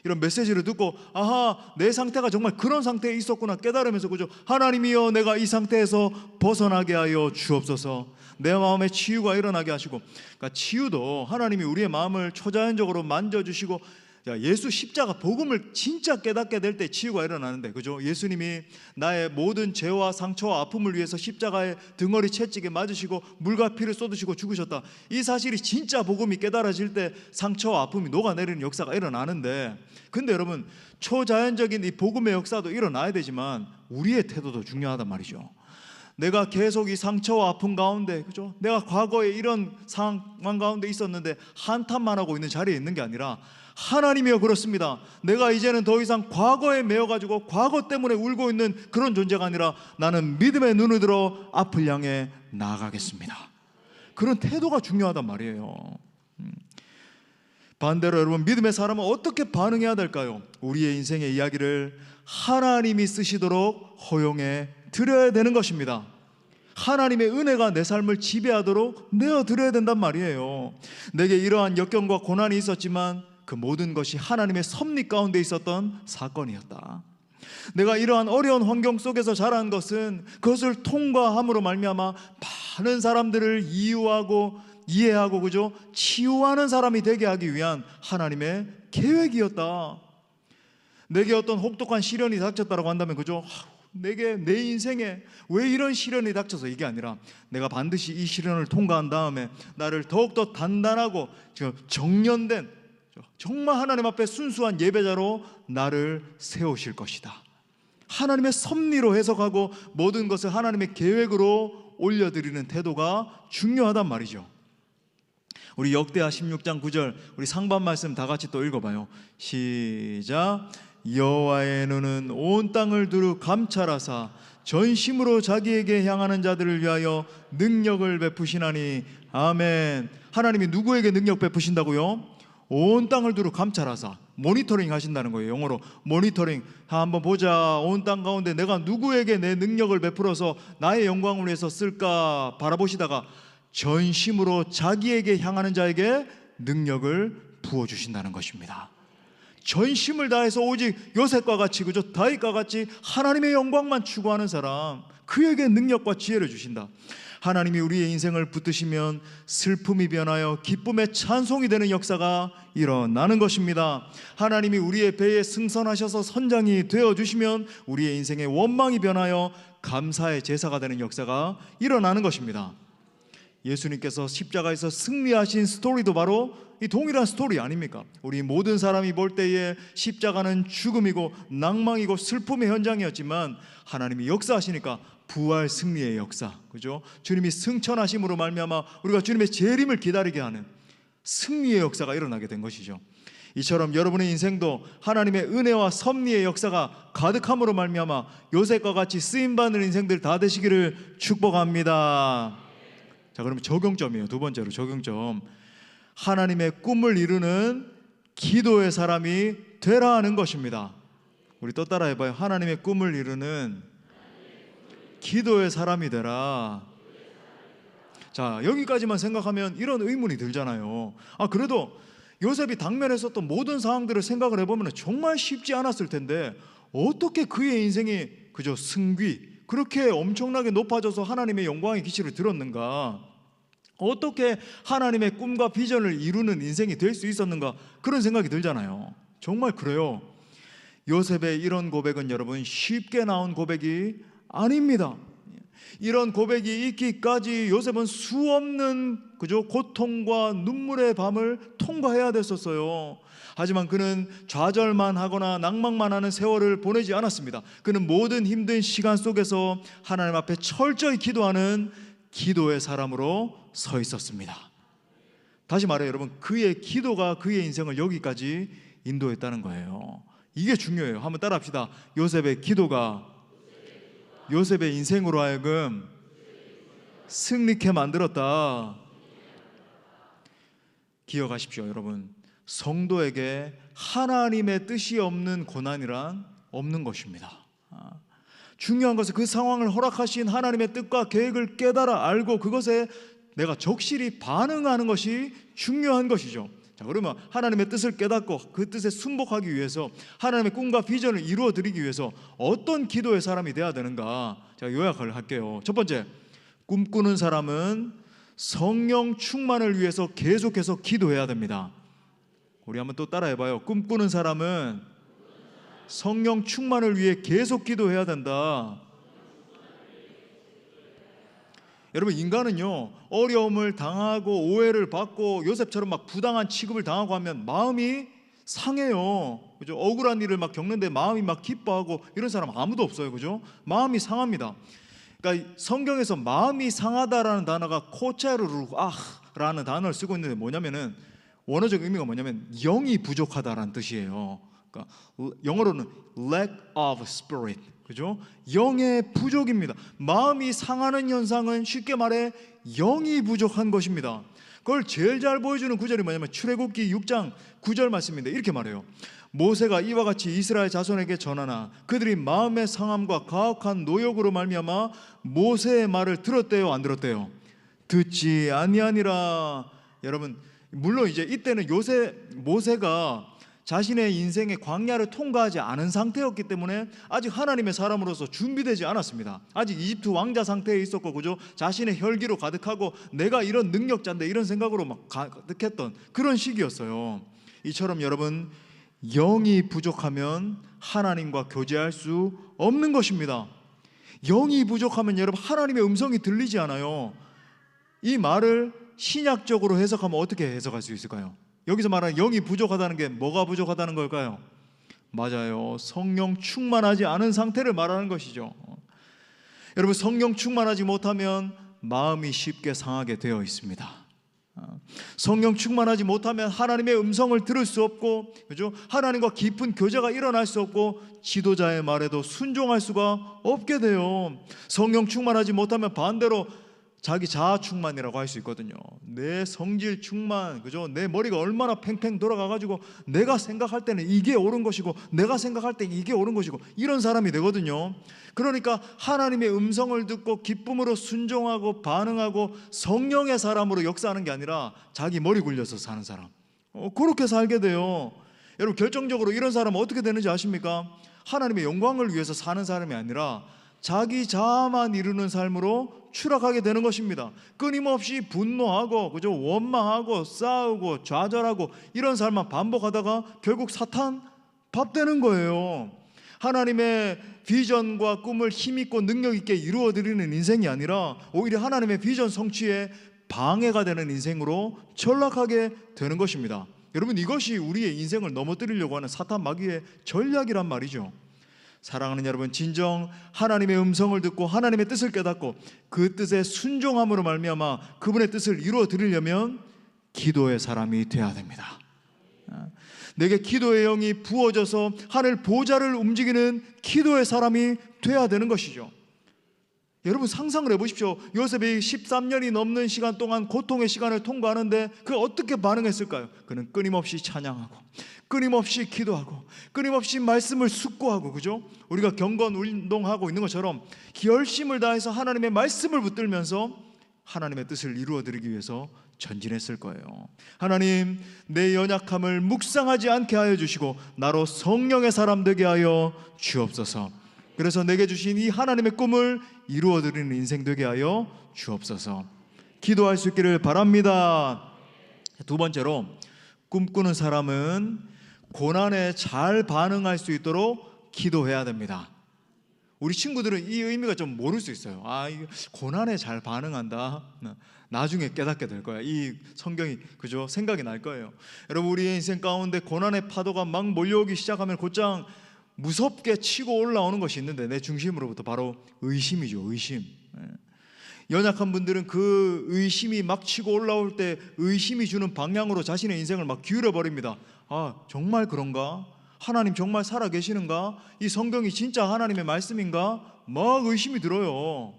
이런 메시지를 듣고, 아하, 내 상태가 정말 그런 상태에 있었구나 깨달으면서, 그죠? 하나님이여, 내가 이 상태에서 벗어나게 하여 주옵소서. 내 마음에 치유가 일어나게 하시고, 그러니까 치유도 하나님이 우리의 마음을 초자연적으로 만져주시고 야, 예수 십자가 복음을 진짜 깨닫게 될 때 치유가 일어나는데, 그죠? 예수님이 나의 모든 죄와 상처와 아픔을 위해서 십자가에 등허리 채찍에 맞으시고 물과 피를 쏟으시고 죽으셨다. 이 사실이 진짜 복음이 깨달아질 때 상처와 아픔이 녹아내리는 역사가 일어나는데, 근데 여러분, 초자연적인 이 복음의 역사도 일어나야 되지만 우리의 태도도 중요하단 말이죠. 내가 계속 이 상처와 아픔 가운데, 그죠? 내가 과거에 이런 상황 가운데 있었는데 한탄만 하고 있는 자리에 있는 게 아니라, 하나님이여 그렇습니다, 내가 이제는 더 이상 과거에 매여가지고 과거 때문에 울고 있는 그런 존재가 아니라 나는 믿음의 눈을 들어 앞을 향해 나아가겠습니다. 그런 태도가 중요하단 말이에요. 반대로 여러분, 믿음의 사람은 어떻게 반응해야 될까요? 우리의 인생의 이야기를 하나님이 쓰시도록 허용해 드려야 되는 것입니다. 하나님의 은혜가 내 삶을 지배하도록 내어드려야 된단 말이에요. 내게 이러한 역경과 고난이 있었지만 그 모든 것이 하나님의 섭리 가운데 있었던 사건이었다. 내가 이러한 어려운 환경 속에서 자란 것은 그것을 통과함으로 말미암아 많은 사람들을 이유하고 이해하고, 그죠? 치유하는 사람이 되게 하기 위한 하나님의 계획이었다. 내게 어떤 혹독한 시련이 닥쳤다고 한다면, 그죠? 내게 내 인생에 왜 이런 시련이 닥쳐서, 이게 아니라 내가 반드시 이 시련을 통과한 다음에 나를 더욱더 단단하고 정련된, 정말 하나님 앞에 순수한 예배자로 나를 세우실 것이다. 하나님의 섭리로 해석하고 모든 것을 하나님의 계획으로 올려드리는 태도가 중요하단 말이죠. 우리 역대하 16장 9절, 우리 상반 말씀 다 같이 또 읽어봐요. 시작. 여호와의 눈은 온 땅을 두루 감찰하사 전심으로 자기에게 향하는 자들을 위하여 능력을 베푸시나니. 아멘. 하나님이 누구에게 능력 베푸신다고요? 온 땅을 두루 감찰하사, 모니터링 하신다는 거예요. 영어로 모니터링. 한번 보자, 온 땅 가운데 내가 누구에게 내 능력을 베풀어서 나의 영광을 위해서 쓸까 바라보시다가 전심으로 자기에게 향하는 자에게 능력을 부어주신다는 것입니다. 전심을 다해서 오직 요셉과 같이, 그죠? 다윗과 같이 하나님의 영광만 추구하는 사람, 그에게 능력과 지혜를 주신다. 하나님이 우리의 인생을 붙드시면 슬픔이 변하여 기쁨의 찬송이 되는 역사가 일어나는 것입니다. 하나님이 우리의 배에 승선하셔서 선장이 되어주시면 우리의 인생의 원망이 변하여 감사의 제사가 되는 역사가 일어나는 것입니다. 예수님께서 십자가에서 승리하신 스토리도 바로 이 동일한 스토리 아닙니까? 우리 모든 사람이 볼 때에 십자가는 죽음이고 낭망이고 슬픔의 현장이었지만 하나님이 역사하시니까 부활 승리의 역사, 그죠? 주님이 승천하심으로 말미암아 우리가 주님의 재림을 기다리게 하는 승리의 역사가 일어나게 된 것이죠. 이처럼 여러분의 인생도 하나님의 은혜와 섭리의 역사가 가득함으로 말미암아 요셉과 같이 쓰임받는 인생들 다 되시기를 축복합니다. 자, 그러면 적용점이에요. 두 번째로 적용점. 하나님의 꿈을 이루는 기도의 사람이 되라 하는 것입니다. 우리 또 따라 해봐요. 하나님의 꿈을 이루는 기도의 사람이 되라. 자, 여기까지만 생각하면 이런 의문이 들잖아요. 그래도 요셉이 당면했었던 모든 상황들을 생각을 해보면 정말 쉽지 않았을 텐데 어떻게 그의 인생이 그저 승귀, 그렇게 엄청나게 높아져서 하나님의 영광의 기치를 들었는가? 어떻게 하나님의 꿈과 비전을 이루는 인생이 될 수 있었는가? 그런 생각이 들잖아요. 정말 그래요. 요셉의 이런 고백은 여러분 쉽게 나온 고백이 아닙니다. 이런 고백이 있기까지 요셉은 수없는 그저 고통과 눈물의 밤을 통과해야 됐었어요. 하지만 그는 좌절만 하거나 낭망만 하는 세월을 보내지 않았습니다. 그는 모든 힘든 시간 속에서 하나님 앞에 철저히 기도하는 기도의 사람으로 서 있었습니다. 다시 말해요, 여러분, 그의 기도가 그의 인생을 여기까지 인도했다는 거예요. 이게 중요해요. 한번 따라합시다. 요셉의 기도가 요셉의 인생으로 하여금 승리케 만들었다. 기억하십시오, 여러분. 성도에게 하나님의 뜻이 없는 고난이란 없는 것입니다. 중요한 것은 그 상황을 허락하신 하나님의 뜻과 계획을 깨달아 알고 그것에 내가 적실히 반응하는 것이 중요한 것이죠. 자, 그러면 하나님의 뜻을 깨닫고 그 뜻에 순복하기 위해서 하나님의 꿈과 비전을 이루어 드리기 위해서 어떤 기도의 사람이 되어야 되는가? 제가 요약을 할게요. 첫 번째, 꿈꾸는 사람은 성령 충만을 위해서 계속해서 기도해야 됩니다. 우리 한번 또 따라해봐요. 꿈꾸는 사람은 성령 충만을 위해 계속 기도해야 된다. 여러분, 인간은요, 어려움을 당하고 오해를 받고 요셉처럼 막 부당한 취급을 당하고 하면 마음이 상해요. 그죠? 억울한 일을 막 겪는데 마음이 막 기뻐하고 이런 사람 아무도 없어요. 그죠? 마음이 상합니다. 그러니까 성경에서 마음이 상하다라는 단어가 코체르루아라는 단어를 쓰고 있는데 뭐냐면은 원어적 의미가 뭐냐면 영이 부족하다라는 뜻이에요. 그러니까 영어로는 lack of spirit. 그죠? 영의 부족입니다. 마음이 상하는 현상은 쉽게 말해 영이 부족한 것입니다. 그걸 제일 잘 보여주는 구절이 뭐냐면 출애굽기 6장 9절 말씀인데 이렇게 말해요. 모세가 이와 같이 이스라엘 자손에게 전하나 그들이 마음의 상함과 가혹한 노역으로 말미암아 모세의 말을 들었대요, 안 들었대요? 듣지 아니하니라. 여러분, 물론 이제 이때는 모세가 자신의 인생의 광야를 통과하지 않은 상태였기 때문에 아직 하나님의 사람으로서 준비되지 않았습니다. 아직 이집트 왕자 상태에 있었고, 그죠? 자신의 혈기로 가득하고 내가 이런 능력자인데 이런 생각으로 막 가득했던 그런 시기였어요. 이처럼 여러분, 영이 부족하면 하나님과 교제할 수 없는 것입니다. 영이 부족하면 여러분, 하나님의 음성이 들리지 않아요. 이 말을 신약적으로 해석하면 어떻게 해석할 수 있을까요? 여기서 말하는 영이 부족하다는 게 뭐가 부족하다는 걸까요? 맞아요. 성령 충만하지 않은 상태를 말하는 것이죠. 여러분, 성령 충만하지 못하면 마음이 쉽게 상하게 되어 있습니다. 성령 충만하지 못하면 하나님의 음성을 들을 수 없고, 그죠? 하나님과 깊은 교제가 일어날 수 없고 지도자의 말에도 순종할 수가 없게 돼요. 성령 충만하지 못하면 반대로 자기 자아 충만이라고 할 수 있거든요. 내 성질 충만, 그죠? 내 머리가 얼마나 팽팽 돌아가가지고 내가 생각할 때는 이게 옳은 것이고 내가 생각할 때 이게 옳은 것이고 이런 사람이 되거든요. 그러니까 하나님의 음성을 듣고 기쁨으로 순종하고 반응하고 성령의 사람으로 역사하는 게 아니라 자기 머리 굴려서 사는 사람, 그렇게 살게 돼요. 여러분, 결정적으로 이런 사람은 어떻게 되는지 아십니까? 하나님의 영광을 위해서 사는 사람이 아니라 자기 자아만 이루는 삶으로 추락하게 되는 것입니다. 끊임없이 분노하고, 그죠? 원망하고 싸우고 좌절하고 이런 삶만 반복하다가 결국 사탄 밥 되는 거예요. 하나님의 비전과 꿈을 힘있고 능력있게 이루어드리는 인생이 아니라 오히려 하나님의 비전 성취에 방해가 되는 인생으로 전락하게 되는 것입니다. 여러분, 이것이 우리의 인생을 넘어뜨리려고 하는 사탄 마귀의 전략이란 말이죠. 사랑하는 여러분, 진정 하나님의 음성을 듣고 하나님의 뜻을 깨닫고 그 뜻에 순종함으로 말미암아 그분의 뜻을 이루어 드리려면 기도의 사람이 되어야 됩니다. 내게 기도의 영이 부어져서 하늘 보좌를 움직이는 기도의 사람이 되어야 되는 것이죠. 여러분, 상상을 해보십시오. 요셉이 13년이 넘는 시간 동안 고통의 시간을 통과하는데 그 어떻게 반응했을까요? 그는 끊임없이 찬양하고 끊임없이 기도하고 끊임없이 말씀을 숙고하고, 그죠? 우리가 경건 운동하고 있는 것처럼 열심을 다해서 하나님의 말씀을 붙들면서 하나님의 뜻을 이루어드리기 위해서 전진했을 거예요. 하나님, 내 연약함을 묵상하지 않게 하여 주시고 나로 성령의 사람 되게 하여 주옵소서. 그래서 내게 주신 이 하나님의 꿈을 이루어드리는 인생 되게 하여 주옵소서. 기도할 수 있기를 바랍니다. 두 번째로, 꿈꾸는 사람은 고난에 잘 반응할 수 있도록 기도해야 됩니다. 우리 친구들은 이 의미가 좀 모를 수 있어요. 이거 고난에 잘 반응한다, 나중에 깨닫게 될 거야. 이 성경이, 그죠? 생각이 날 거예요. 여러분, 우리의 인생 가운데 고난의 파도가 막 몰려오기 시작하면 곧장 무섭게 치고 올라오는 것이 있는데 내 중심으로부터 바로 의심이죠. 의심. 연약한 분들은 그 의심이 막 치고 올라올 때 의심이 주는 방향으로 자신의 인생을 막 기울여 버립니다. 정말 그런가? 하나님 정말 살아계시는가? 이 성경이 진짜 하나님의 말씀인가? 막 의심이 들어요.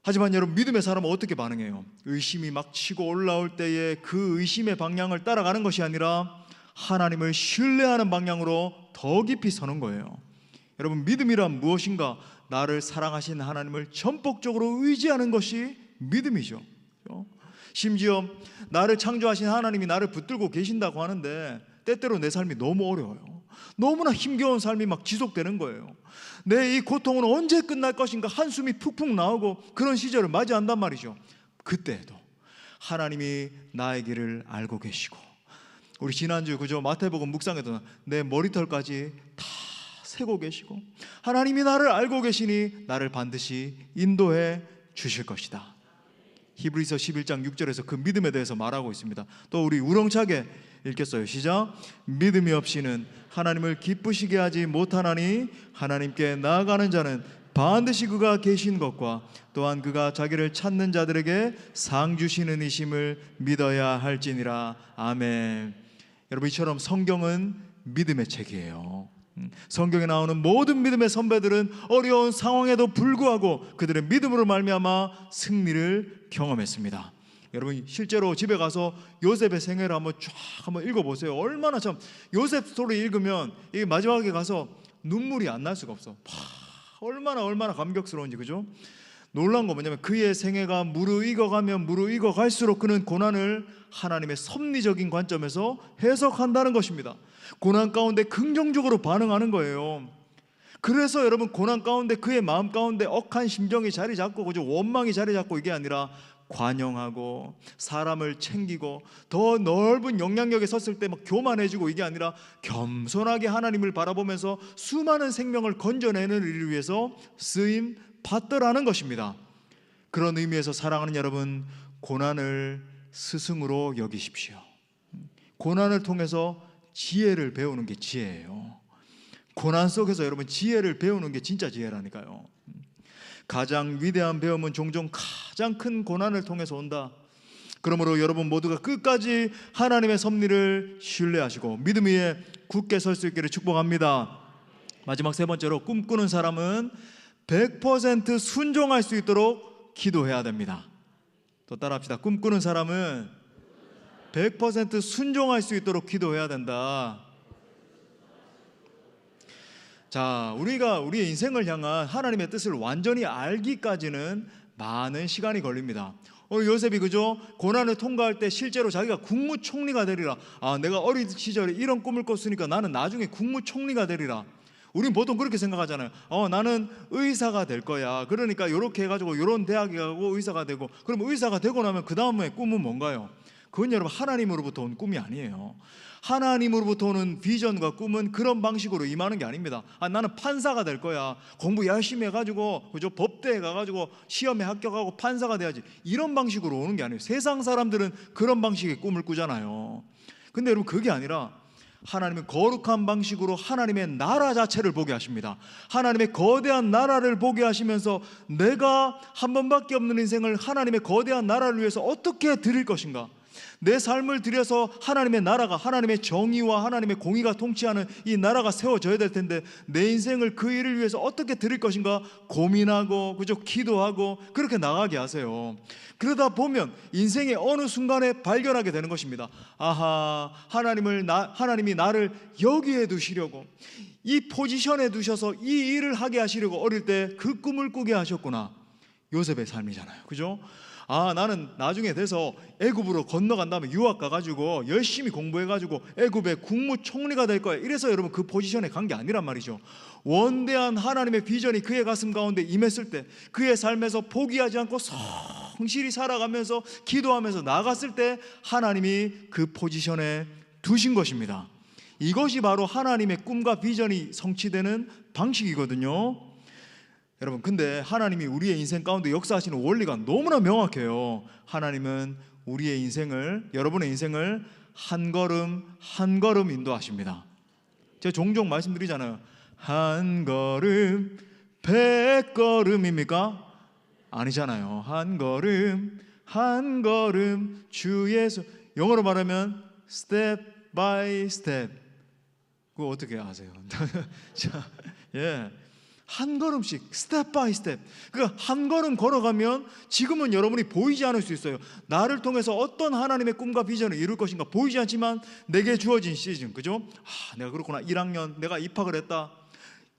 하지만 여러분, 믿음의 사람은 어떻게 반응해요? 의심이 막 치고 올라올 때에 그 의심의 방향을 따라가는 것이 아니라 하나님을 신뢰하는 방향으로 더 깊이 서는 거예요. 여러분, 믿음이란 무엇인가? 나를 사랑하신 하나님을 전폭적으로 의지하는 것이 믿음이죠. 심지어 나를 창조하신 하나님이 나를 붙들고 계신다고 하는데 때때로 내 삶이 너무 어려워요. 너무나 힘겨운 삶이 막 지속되는 거예요. 내 이 고통은 언제 끝날 것인가 한숨이 푹푹 나오고 그런 시절을 맞이한단 말이죠. 그때에도 하나님이 나의 길을 알고 계시고, 우리 지난주 그죠 마태복음 묵상에도 내 머리털까지 다 세고 계시고, 하나님이 나를 알고 계시니 나를 반드시 인도해 주실 것이다. 히브리서 11장 6절에서 그 믿음에 대해서 말하고 있습니다. 또 우리 우렁차게 읽겠어요. 시작. 믿음이 없이는 하나님을 기쁘시게 하지 못하나니 하나님께 나아가는 자는 반드시 그가 계신 것과 또한 그가 자기를 찾는 자들에게 상 주시는 이심을 믿어야 할지니라. 아멘. 여러분, 이처럼 성경은 믿음의 책이에요. 성경에 나오는 모든 믿음의 선배들은 어려운 상황에도 불구하고 그들의 믿음으로 말미암아 승리를 경험했습니다. 여러분, 실제로 집에 가서 요셉의 생애를 한번 읽어보세요. 얼마나 참, 요셉 스토리 읽으면 이 마지막에 가서 눈물이 안 날 수가 없어. 얼마나 감격스러운지, 그죠? 놀라운 건 뭐냐면 그의 생애가 무르익어가면 무르익어갈수록 그는 고난을 하나님의 섭리적인 관점에서 해석한다는 것입니다. 고난 가운데 긍정적으로 반응하는 거예요. 그래서 여러분, 고난 가운데 그의 마음 가운데 억한 심정이 자리 잡고, 그죠? 원망이 자리 잡고, 이게 아니라 관용하고 사람을 챙기고 더 넓은 영향력에 섰을 때 막 교만해지고, 이게 아니라 겸손하게 하나님을 바라보면서 수많은 생명을 건져내는 일을 위해서 쓰임 받더라는 것입니다. 그런 의미에서 사랑하는 여러분, 고난을 스승으로 여기십시오. 고난을 통해서 지혜를 배우는 게 지혜예요. 고난 속에서 여러분 지혜를 배우는 게 진짜 지혜라니까요. 가장 위대한 배움은 종종 가장 큰 고난을 통해서 온다. 그러므로 여러분 모두가 끝까지 하나님의 섭리를 신뢰하시고 믿음 위에 굳게 설 수 있기를 축복합니다. 마지막 세 번째로, 꿈꾸는 사람은 100% 순종할 수 있도록 기도해야 됩니다. 또 따라합시다. 꿈꾸는 사람은 100% 순종할 수 있도록 기도해야 된다. 자, 우리가 우리의 인생을 향한 하나님의 뜻을 완전히 알기까지는 많은 시간이 걸립니다. 오늘 요셉이, 그죠? 고난을 통과할 때 실제로 자기가 국무총리가 되리라. 내가 어린 시절에 이런 꿈을 꿨으니까 나는 나중에 국무총리가 되리라. 우린 보통 그렇게 생각하잖아요. 나는 의사가 될 거야. 그러니까 이렇게 해가지고 이런 대학에 가고 의사가 되고, 그럼 의사가 되고 나면 그 다음에 꿈은 뭔가요? 그건 여러분 하나님으로부터 온 꿈이 아니에요. 하나님으로부터 오는 비전과 꿈은 그런 방식으로 임하는 게 아닙니다. 나는 판사가 될 거야. 공부 열심히 해가지고, 그죠? 법대에 가가지고 시험에 합격하고 판사가 돼야지. 이런 방식으로 오는 게 아니에요. 세상 사람들은 그런 방식의 꿈을 꾸잖아요. 근데 여러분, 그게 아니라 하나님은 거룩한 방식으로 하나님의 나라 자체를 보게 하십니다. 하나님의 거대한 나라를 보게 하시면서 내가 한 번밖에 없는 인생을 하나님의 거대한 나라를 위해서 어떻게 드릴 것인가, 내 삶을 들여서 하나님의 나라가, 하나님의 정의와 하나님의 공의가 통치하는 이 나라가 세워져야 될 텐데 내 인생을 그 일을 위해서 어떻게 드릴 것인가 고민하고, 그죠? 기도하고 그렇게 나가게 하세요. 그러다 보면 인생의 어느 순간에 발견하게 되는 것입니다. 하나님이 나를 여기에 두시려고, 이 포지션에 두셔서 이 일을 하게 하시려고 어릴 때 그 꿈을 꾸게 하셨구나. 요셉의 삶이잖아요, 그죠? 나는 나중에 돼서 애굽으로 건너간 다음에 유학 가가지고 열심히 공부해가지고 애굽의 국무총리가 될 거야. 이래서 여러분 그 포지션에 간 게 아니란 말이죠. 원대한 하나님의 비전이 그의 가슴 가운데 임했을 때, 그의 삶에서 포기하지 않고 성실히 살아가면서 기도하면서 나갔을 때 하나님이 그 포지션에 두신 것입니다. 이것이 바로 하나님의 꿈과 비전이 성취되는 방식이거든요. 여러분, 근데 하나님이 우리의 인생 가운데 역사하시는 원리가 너무나 명확해요. 하나님은 우리의 인생을, 여러분의 인생을 한 걸음 한 걸음 인도하십니다. 제가 종종 말씀드리잖아요. 한 걸음 100걸음입니까? 아니잖아요. 한 걸음 한 걸음 주 예수. 영어로 말하면 step by step. 그거 어떻게 아세요? 자, 예. 한 걸음씩, 스텝 바이 스텝. 그러니까 한 걸음 걸어가면 지금은 여러분이 보이지 않을 수 있어요. 나를 통해서 어떤 하나님의 꿈과 비전을 이룰 것인가 보이지 않지만 내게 주어진 시즌, 그죠? 내가 그렇구나. 1학년 내가 입학을 했다.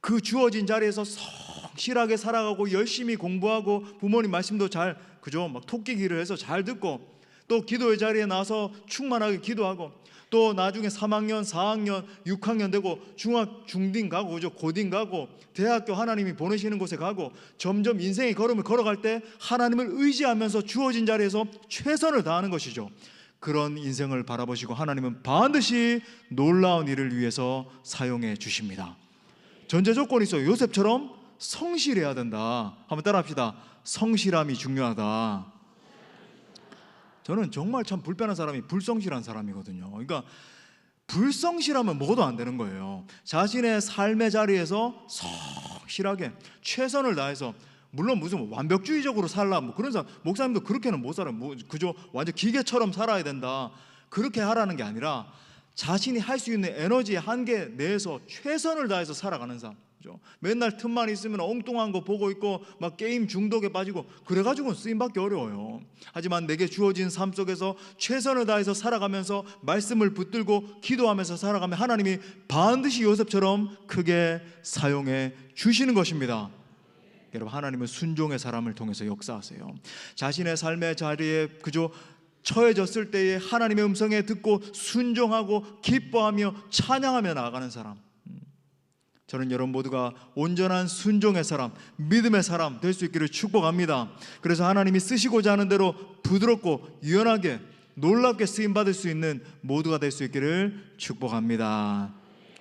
그 주어진 자리에서 성실하게 살아가고 열심히 공부하고 부모님 말씀도 잘, 그죠? 막 토끼기를 해서 잘 듣고 또 기도의 자리에 나와서 충만하게 기도하고 또 나중에 3학년, 4학년, 6학년 되고 중딩 가고 그죠? 고딩 가고 대학교 하나님이 보내시는 곳에 가고 점점 인생의 걸음을 걸어갈 때 하나님을 의지하면서 주어진 자리에서 최선을 다하는 것이죠. 그런 인생을 바라보시고 하나님은 반드시 놀라운 일을 위해서 사용해 주십니다. 전제 조건이 있어요. 요셉처럼 성실해야 된다. 한번 따라합시다. 성실함이 중요하다. 저는 정말 참 불편한 사람이 불성실한 사람이거든요. 그러니까 불성실하면 뭐도 안 되는 거예요. 자신의 삶의 자리에서 성실하게 최선을 다해서, 물론 무슨 완벽주의적으로 살라 뭐 그런 사람, 목사님도 그렇게는 못 살아요. 뭐 그저 완전 기계처럼 살아야 된다 그렇게 하라는 게 아니라 자신이 할 수 있는 에너지의 한계 내에서 최선을 다해서 살아가는 삶. 맨날 틈만 있으면 엉뚱한 거 보고 있고 막 게임 중독에 빠지고 그래가지고는 쓰임받기 어려워요. 하지만 내게 주어진 삶 속에서 최선을 다해서 살아가면서 말씀을 붙들고 기도하면서 살아가면 하나님이 반드시 요셉처럼 크게 사용해 주시는 것입니다. 여러분, 하나님은 순종의 사람을 통해서 역사하세요. 자신의 삶의 자리에 그저 처해졌을 때에 하나님의 음성에 듣고 순종하고 기뻐하며 찬양하며 나아가는 사람, 저는 여러분 모두가 온전한 순종의 사람, 믿음의 사람 될 수 있기를 축복합니다. 그래서 하나님이 쓰시고자 하는 대로 부드럽고 유연하게 놀랍게 쓰임받을 수 있는 모두가 될 수 있기를 축복합니다.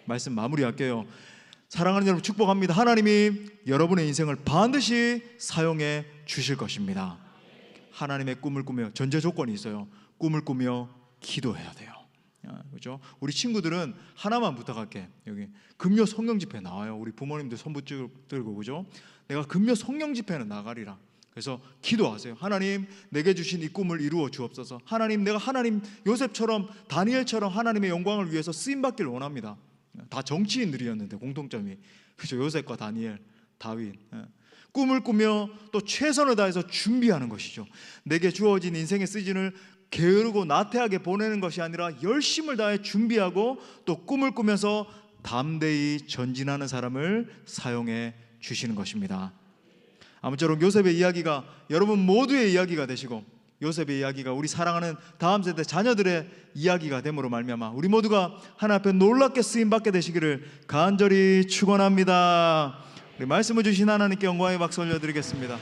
말씀 마무리할게요. 사랑하는 여러분, 축복합니다. 하나님이 여러분의 인생을 반드시 사용해 주실 것입니다. 하나님의 꿈을 꾸며, 전제 조건이 있어요. 꿈을 꾸며 기도해야 돼요. 그렇죠? 우리 친구들은 하나만 부탁할게. 여기 금요 성령 집회 나와요. 우리 부모님들 손 붙들고, 그죠? 내가 금요 성령 집회는 나가리라. 그래서 기도하세요. 하나님, 내게 주신 이 꿈을 이루어 주옵소서. 하나님, 내가 하나님 요셉처럼 다니엘처럼 하나님의 영광을 위해서 쓰임 받기를 원합니다. 다 정치인들이었는데 공통점이, 그죠? 요셉과 다니엘, 다윗. 꿈을 꾸며 또 최선을 다해서 준비하는 것이죠. 내게 주어진 인생의 시즌을 게으르고 나태하게 보내는 것이 아니라 열심을 다해 준비하고 또 꿈을 꾸면서 담대히 전진하는 사람을 사용해 주시는 것입니다. 아무쪼록 요셉의 이야기가 여러분 모두의 이야기가 되시고, 요셉의 이야기가 우리 사랑하는 다음 세대 자녀들의 이야기가 됨으로 말미암아 우리 모두가 하나님 앞에 놀랍게 쓰임받게 되시기를 간절히 축원합니다. 우리 말씀을 주신 하나님께 영광의 박수 올려드리겠습니다.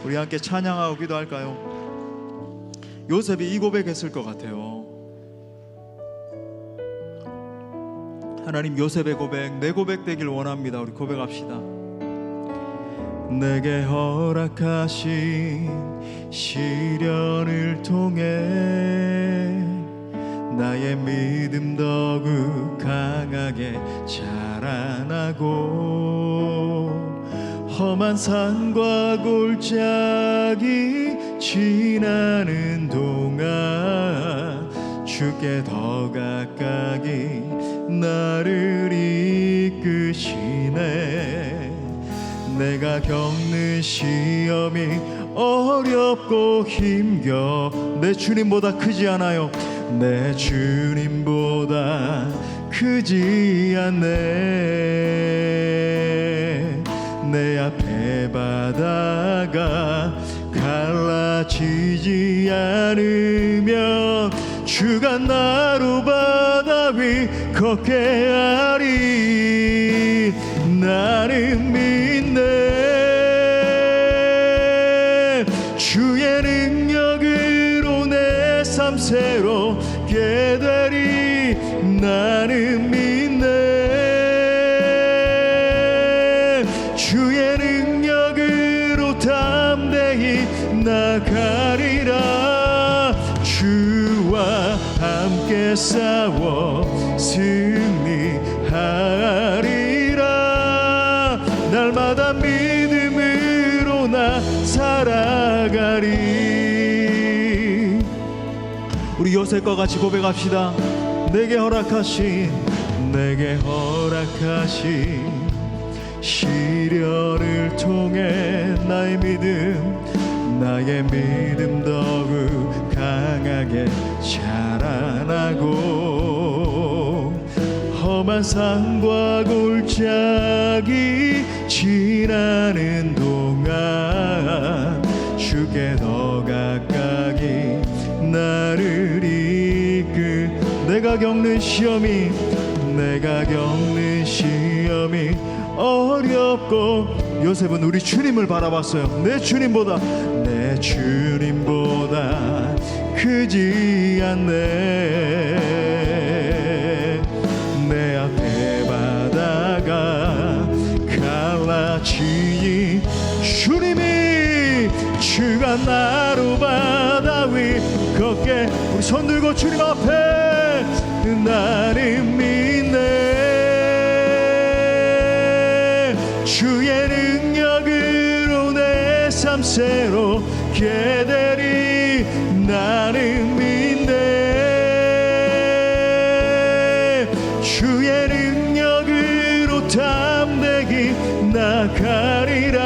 우리 함께 찬양하고 기도할까요? 요셉이 이 고백했을 것 같아요. 하나님, 요셉의 고백, 내 고백 되길 원합니다. 우리 고백합시다. 내게 허락하신 시련을 통해 나의 믿음 더욱 강하게 자라나고 험한 산과 골짜기 지나는 동안 주께 더 가까이 나를 이끄시네. 내가 겪는 시험이 어렵고 힘겨 내 주님보다 크지 않아요. 내 주님보다 크지 않네. 내 앞에 바다가 갈라지지 않으면 주가 나로 바다 위 걷게 하리. 나는 믿네. 주의 능력으로 내 삶 새롭게 되리. 나는 믿네. 주의 능력으로 담대히 나가리라. 주와 함께 싸워 승리하리라. 날마다 믿음으로 나 살아가리. 우리 요셉과 같이 고백합시다. 내게 허락하신 시련을 통해 나의 믿음 더욱 강하게 자라나고 험한 산과 골짜기 지나는 동안 주께 더 가까이 나를 이끌. 내가 내가 겪는 시험이 어렵고 요셉은 우리 주님을 바라봤어요. 내 주님보다 크지 않네. 내 앞에 바다가 갈라지니 주가 나로 바다 위 걷게. 우리 손 들고 주님 앞에 나는 믿네. 주의 능력으로 내 삶 새롭게 되리. 나는 믿네. 주의 능력으로 담대히 나가리라.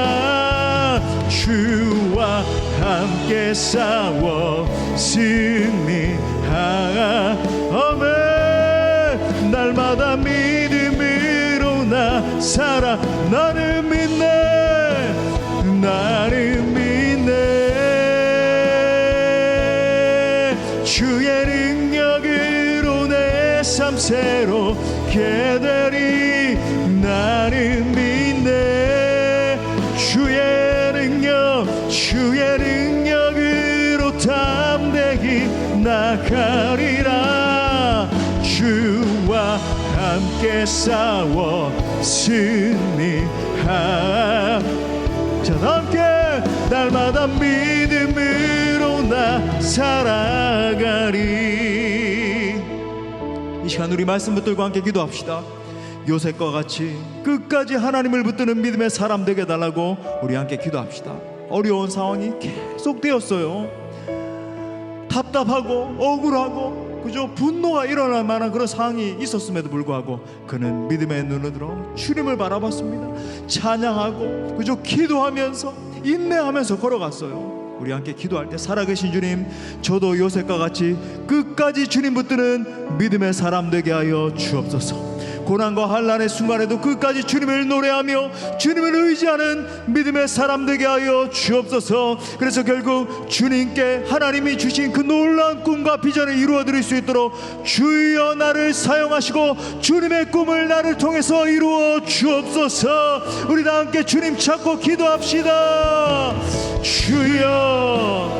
주와 함께 싸워 승리하라. 아멘. 날마다 믿음으로 나 살아. 나는 믿네. 나는 믿네. 주의 능력으로 내 삶 새롭게 되리. 나는 믿네. 주의 능력으로 담대히 나가리라. 주와 함께 싸워 승리하. 자, 함께 날마다 믿음으로 나 살아가리. 이 시간 우리 말씀 붙들고 함께 기도합시다. 요셉과 같이 끝까지 하나님을 붙드는 믿음의 사람 되게 달라고 우리 함께 기도합시다. 어려운 상황이 계속되었어요. 답답하고 억울하고 그저 분노가 일어날 만한 그런 상황이 있었음에도 불구하고 그는 믿음의 눈을 들어 주님을 바라봤습니다. 찬양하고 그저 기도하면서 인내하면서 걸어갔어요. 우리 함께 기도할 때 살아계신 주님, 저도 요셉과 같이 끝까지 주님 붙드는 믿음의 사람 되게 하여 주옵소서. 고난과 환난의 순간에도 끝까지 주님을 노래하며 주님을 의지하는 믿음의 사람 되게 하여 주옵소서. 그래서 결국 주님께 하나님이 주신 그 놀라운 꿈과 비전을 이루어 드릴 수 있도록 주여 나를 사용하시고 주님의 꿈을 나를 통해서 이루어 주옵소서. 우리 다 함께 주님 찾고 기도합시다. 주여